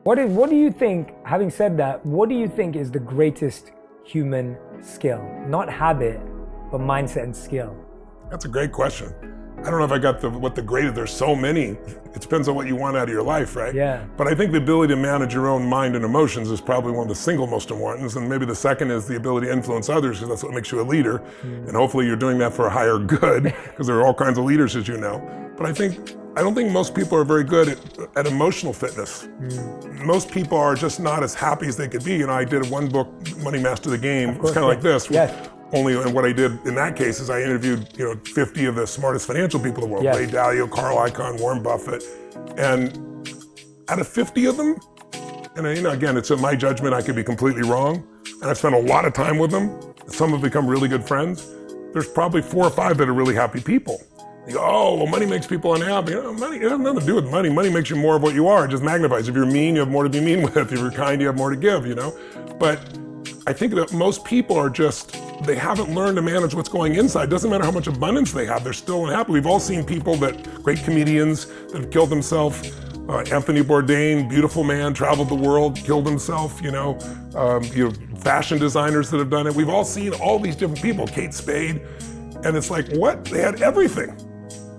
What do you think, having said that, what do you think is the greatest human skill? Not habit, but mindset and skill. That's a great question. I don't know if I got what the greatest, there's so many. It depends on what you want out of your life, right? Yeah. But I think the ability to manage your own mind and emotions is probably one of the single most important. And maybe the second is the ability to influence others, because that's what makes you a leader. And hopefully you're doing that for a higher good, because there are all kinds of leaders, as you know. But I don't think most people are very good at emotional fitness. Most people are just not as happy as they could be. I did one book, Money Master the Game. It's kind of like this. Yes. And what I did in that case is I interviewed 50 of the smartest financial people in the world. Yes. Ray Dalio, Carl Icahn, Warren Buffett. And out of 50 of them, and again, it's in my judgment, I could be completely wrong. And I've spent a lot of time with them. Some have become really good friends. There's probably 4 or 5 that are really happy people. You go, oh, well, money makes people unhappy. Money, it has nothing to do with money. Money makes you more of what you are. It just magnifies. If you're mean, you have more to be mean with. If you're kind, you have more to give, But I think that most people are they haven't learned to manage what's going inside. It doesn't matter how much abundance they have, they're still unhappy. We've all seen people great comedians that have killed themselves. Anthony Bourdain, beautiful man, traveled the world, killed himself, fashion designers that have done it. We've all seen all these different people, Kate Spade. And it's like, what? They had everything,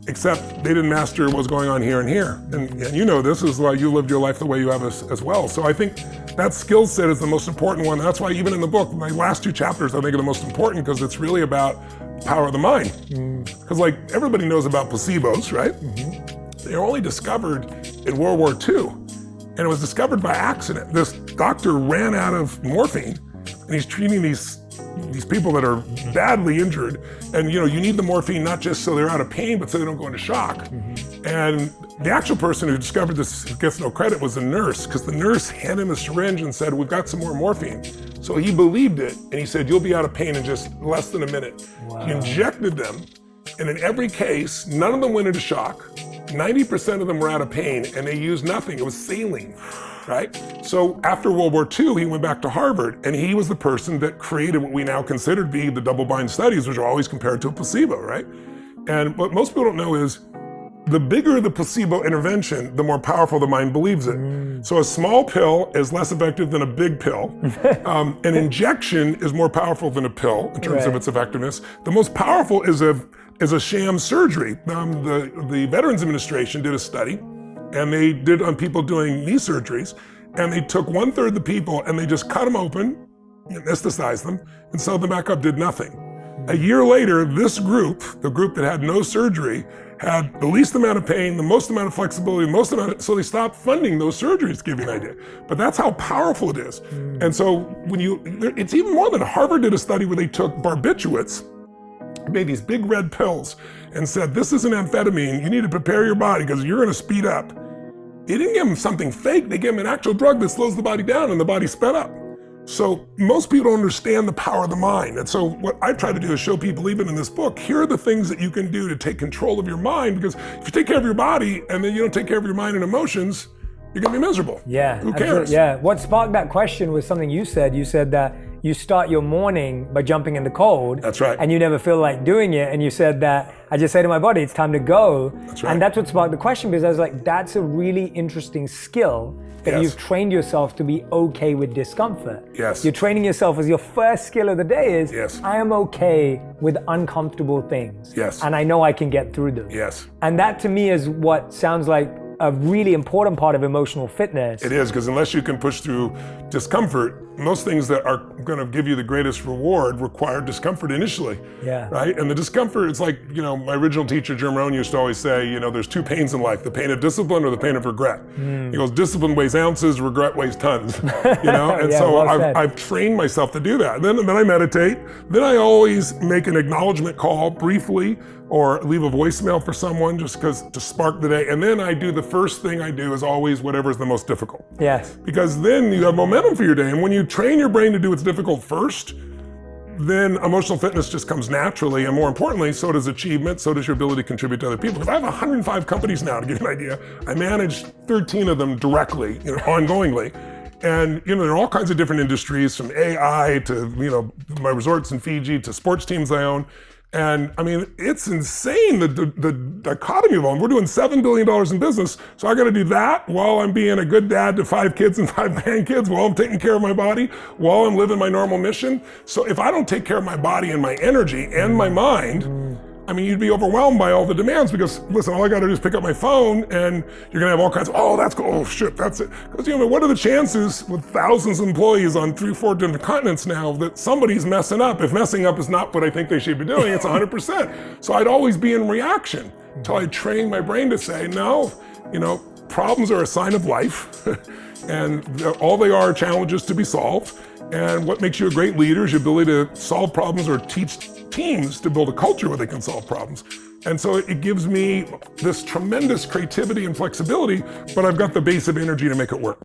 except they didn't master what's going on here and here. And this is why you lived your life the way you have as well. So I think that skill set is the most important one. That's why even in the book, my last 2 chapters I think are the most important, because it's really about power of the mind. Because everybody knows about placebos, right? They were only discovered in World War II. And it was discovered by accident. This doctor ran out of morphine, and he's treating these people that are badly injured. And you need the morphine not just so they're out of pain, but so they don't go into shock. And the actual person who discovered this, who gets no credit, was the nurse, because the nurse handed him a syringe and said, we've got some more morphine. So he believed it, and he said, you'll be out of pain in just less than a minute. Wow. He injected them, and in every case, none of them went into shock. 90% of them were out of pain, and they used nothing. It was saline. Right? So after World War II, he went back to Harvard, and he was the person that created what we now consider to be the double-blind studies, which are always compared to a placebo, right? And what most people don't know is the bigger the placebo intervention, the more powerful the mind believes it. So a small pill is less effective than a big pill. An injection is more powerful than a pill in terms of its effectiveness. The most powerful is a sham surgery. The Veterans Administration did a study, and they did on people doing knee surgeries, and they took 1/3 of the people and they just cut them open, anesthetized them, and sewed them back up, did nothing. A year later, this group, the group that had no surgery, had the least amount of pain, the most amount of flexibility, so they stopped funding those surgeries, to give you an idea. But that's how powerful it is. And so it's even more than Harvard did a study where they took barbiturates, made these big red pills, and said, this is an amphetamine, you need to prepare your body because you're gonna speed up. They didn't give them something fake, they gave them an actual drug that slows the body down and the body sped up. So most people don't understand the power of the mind. And so what I try to do is show people, even in this book, here are the things that you can do to take control of your mind, because if you take care of your body and then you don't take care of your mind and emotions, you're gonna be miserable. Yeah. Who cares? Yeah. What sparked that question was something you said. You said that you start your morning by jumping in the cold. That's right. And you never feel like doing it. And you said that, I just say to my body, it's time to go. That's right. And that's what sparked the question, because I was like, that's a really interesting skill that you've trained yourself to be okay with discomfort. Yes. You're training yourself as your first skill of the day is, yes, I am okay with uncomfortable things. Yes. And I know I can get through them. Yes. And that to me is what sounds like a really important part of emotional fitness. It is, because unless you can push through discomfort, most things that are going to give you the greatest reward require discomfort initially. Yeah. Right? And the discomfort, it's like, my original teacher, Jim Rohn, used to always say, there's 2 pains in life, the pain of discipline or the pain of regret. He goes, discipline weighs ounces, regret weighs tons. And Yeah, so well I've trained myself to do that. And then I meditate. Then I always make an acknowledgement call briefly, or leave a voicemail for someone just to spark the day. And then the first thing I do is always whatever is the most difficult. Yes. Because then you have momentum for your day. And when you train your brain to do what's difficult first, then emotional fitness just comes naturally. And more importantly, so does achievement, so does your ability to contribute to other people. Because I have 105 companies now, to give you an idea. I manage 13 of them directly, ongoingly. And there are all kinds of different industries, from AI to my resorts in Fiji to sports teams I own. And I mean, it's insane, the dichotomy of them. We're doing $7 billion in business, so I got to do that while I'm being a good dad to 5 kids and 5 grandkids, while I'm taking care of my body, while I'm living my normal mission. So if I don't take care of my body and my energy and my mind, I mean, you'd be overwhelmed by all the demands because, listen, all I got to do is pick up my phone and you're going to have all kinds of, oh, that's cool, oh, shit, that's it. Because, you know, what are the chances with thousands of employees on 3-4 different continents now that somebody's messing up? If messing up is not what I think they should be doing, it's 100%. So I'd always be in reaction until I trained my brain to say, no, you know, problems are a sign of life and all they are challenges to be solved. And what makes you a great leader is your ability to solve problems or teach teams to build a culture where they can solve problems. And so it gives me this tremendous creativity and flexibility, but I've got the base of energy to make it work.